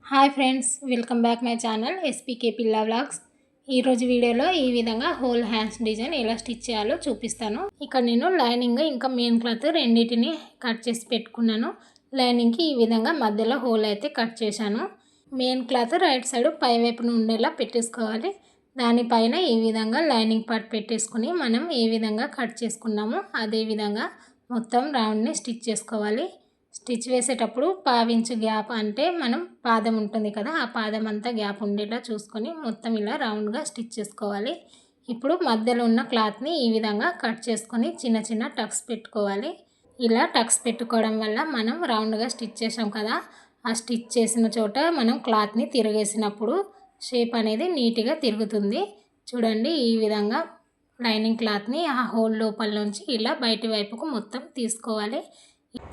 Hi friends, welcome back my channel ఎస్పీకే పిల్లా vlogs. ఈరోజు వీడియోలో ఈ విధంగా హోల్ హ్యాండ్స్ డిజైన్ ఎలా స్టిచ్ చేయాలో చూపిస్తాను. ఇక్కడ నేను లైనింగ్ ఇంకా మెయిన్ క్లాత్ రెండింటిని కట్ చేసి పెట్టుకున్నాను. లైనింగ్కి ఈ విధంగా మధ్యలో హోల్ అయితే కట్ చేశాను. మెయిన్ క్లాత్ రైట్ సైడ్ పై వైపున ఉండేలా పెట్టేసుకోవాలి. దానిపైన ఈ విధంగా లైనింగ్ పార్ట్ పెట్టేసుకుని మనం ఏ విధంగా కట్ చేసుకున్నామో అదే విధంగా మొత్తం రౌండ్ని స్టిచ్ చేసుకోవాలి. స్టిచ్ వేసేటప్పుడు పావించు గ్యాప్ అంటే మనం పాదం ఉంటుంది కదా, ఆ పాదం అంతా గ్యాప్ ఉండేలా చూసుకొని మొత్తం ఇలా రౌండ్గా స్టిచ్ చేసుకోవాలి. ఇప్పుడు మధ్యలో ఉన్న క్లాత్ని ఈ విధంగా కట్ చేసుకొని చిన్న చిన్న టక్స్ పెట్టుకోవాలి. ఇలా టక్స్ పెట్టుకోవడం వల్ల మనం రౌండ్గా స్టిచ్ చేసాం కదా, ఆ స్టిచ్ చేసిన చోట మనం క్లాత్ని తిరిగేసినప్పుడు షేప్ అనేది నీట్గా తిరుగుతుంది. చూడండి, ఈ విధంగా లైనింగ్ క్లాత్ని ఆ హోల్ లోపల నుంచి ఇలా బయటి వైపుకు మొత్తం తీసుకోవాలి.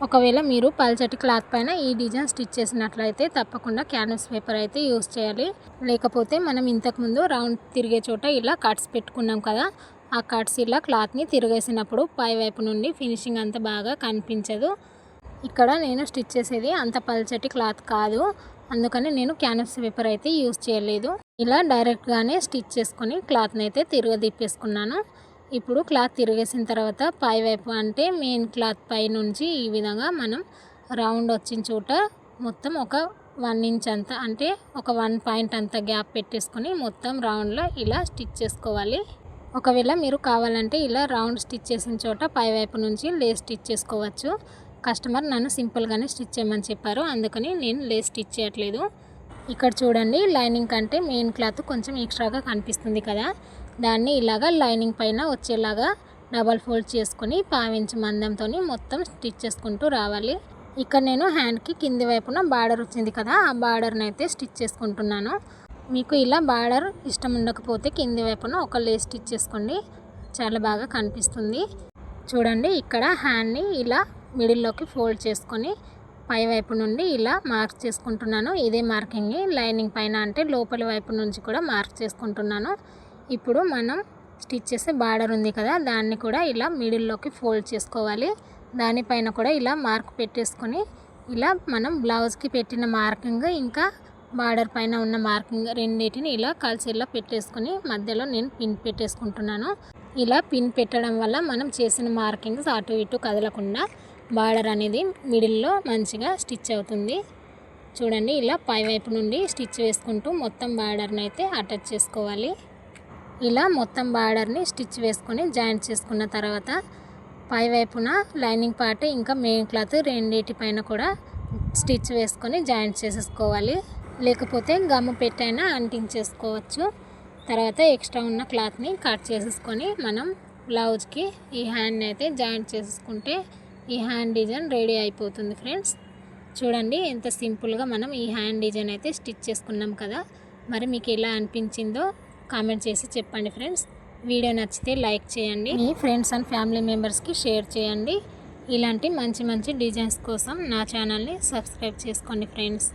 ఒకవేళ మీరు పల్చటి క్లాత్ పైన ఈ డిజైన్ స్టిచ్ చేసినట్లయితే తప్పకుండా క్యాన్వాస్ పేపర్ అయితే యూస్ చేయాలి. లేకపోతే మనం ఇంతకుముందు రౌండ్ తిరిగే చోట ఇలా కట్స్ పెట్టుకున్నాం కదా, ఆ కట్స్ ఇలా క్లాత్ని తిరిగేసినప్పుడు పై వైపు నుండి ఫినిషింగ్ అంత బాగా కనిపించదు. ఇక్కడ నేను స్టిచ్ చేసేది అంత పల్చటి క్లాత్ కాదు, అందుకని నేను క్యాన్వాస్ పేపర్ అయితే యూస్ చేయలేదు. ఇలా డైరెక్ట్గానే స్టిచ్ చేసుకొని క్లాత్ని అయితే తిరగదిప్పేసుకున్నాను. ఇప్పుడు క్లాత్ తిరిగేసిన తర్వాత పై వైపు అంటే మెయిన్ క్లాత్ పై నుంచి ఈ విధంగా మనం రౌండ్ వచ్చిన చోట మొత్తం ఒక 1 ఇంచ్ అంత అంటే ఒక 1 పాయింట్ అంత గ్యాప్ పెట్టేసుకొని మొత్తం రౌండ్లో ఇలా స్టిచ్ చేసుకోవాలి. ఒకవేళ మీరు కావాలంటే ఇలా రౌండ్ స్టిచ్ చేసిన చోట పై వైపు నుంచి లేస్ స్టిచ్ చేసుకోవచ్చు. కస్టమర్ నన్ను సింపుల్గానే స్టిచ్ చేయమని చెప్పారు, అందుకని నేను లేస్ స్టిచ్ చేయట్లేదు. ఇక్కడ చూడండి, లైనింగ్ కంటే మెయిన్ క్లాత్ కొంచెం ఎక్స్ట్రాగా కనిపిస్తుంది కదా, దాన్ని ఇలాగా లైనింగ్ పైన వచ్చేలాగా డబల్ ఫోల్డ్ చేసుకొని పావించి మందంతో మొత్తం స్టిచ్ చేసుకుంటూ రావాలి. ఇక్కడ నేను హ్యాండ్కి కింది వైపున బార్డర్ వచ్చింది కదా, ఆ బార్డర్ని అయితే స్టిచ్ చేసుకుంటున్నాను. మీకు ఇలా బార్డర్ ఇష్టం ఉండకపోతే కింది వైపున ఒక లేస్ స్టిచ్ చేసుకోండి, చాలా బాగా కనిపిస్తుంది. చూడండి, ఇక్కడ హ్యాండ్ని ఇలా మిడిల్లోకి ఫోల్డ్ చేసుకొని పై వైపు నుండి ఇలా మార్క్ చేసుకుంటున్నాను. ఇదే మార్కింగ్ లైనింగ్ పైన అంటే లోపలి వైపు నుంచి కూడా మార్క్ చేసుకుంటున్నాను. ఇప్పుడు మనం స్టిచ్ చేసే బార్డర్ ఉంది కదా, దాన్ని కూడా ఇలా మిడిల్లోకి ఫోల్డ్ చేసుకోవాలి. దానిపైన కూడా ఇలా మార్క్ పెట్టేసుకొని ఇలా మనం బ్లౌజ్కి పెట్టిన మార్కింగ్ ఇంకా బార్డర్ పైన ఉన్న మార్కింగ్ రెండింటిని ఇలా కలిసేలా పెట్టేసుకొని మధ్యలో నేను పిన్ పెట్టేసుకుంటున్నాను. ఇలా పిన్ పెట్టడం వల్ల మనం చేసిన మార్కింగ్స్ అటు ఇటు కదలకుండా బార్డర్ అనేది మిడిల్లో మంచిగా స్టిచ్ అవుతుంది. చూడండి, ఇలా పై వైపు నుండి స్టిచ్ వేసుకుంటూ మొత్తం బార్డర్ని అయితే అటాచ్ చేసుకోవాలి. ఇలా మొత్తం బార్డర్ని స్టిచ్ వేసుకొని జాయింట్ చేసుకున్న తర్వాత పై వైపున లైనింగ్ పార్ట్ ఇంకా మెయిన్ క్లాత్ రెండింటిపైన కూడా స్టిచ్ వేసుకొని జాయింట్ చేసేసుకోవాలి. లేకపోతే గమ్ము పెట్టైనా అంటించేసుకోవచ్చు. తర్వాత ఎక్స్ట్రా ఉన్న క్లాత్ని కట్ చేసేసుకొని మనం బ్లౌజ్కి ఈ హ్యాండ్ని అయితే జాయింట్ చేసేసుకుంటే ఈ హ్యాండ్ డిజైన్ రెడీ అయిపోతుంది. ఫ్రెండ్స్, చూడండి ఎంత సింపుల్గా మనం ఈ హ్యాండ్ డిజైన్ అయితే స్టిచ్ చేసుకున్నాం కదా. మరి మీకు ఎలా అనిపించిందో కామెంట్ చేసి చెప్పండి ఫ్రెండ్స్. వీడియో నచ్చితే లైక్ చేయండి, మీ ఫ్రెండ్స్ అండ్ ఫ్యామిలీ మెంబర్స్కి షేర్ చేయండి. ఇలాంటి మంచి మంచి డిజైన్స్ కోసం నా ఛానల్ని సబ్స్క్రైబ్ చేసుకోండి ఫ్రెండ్స్.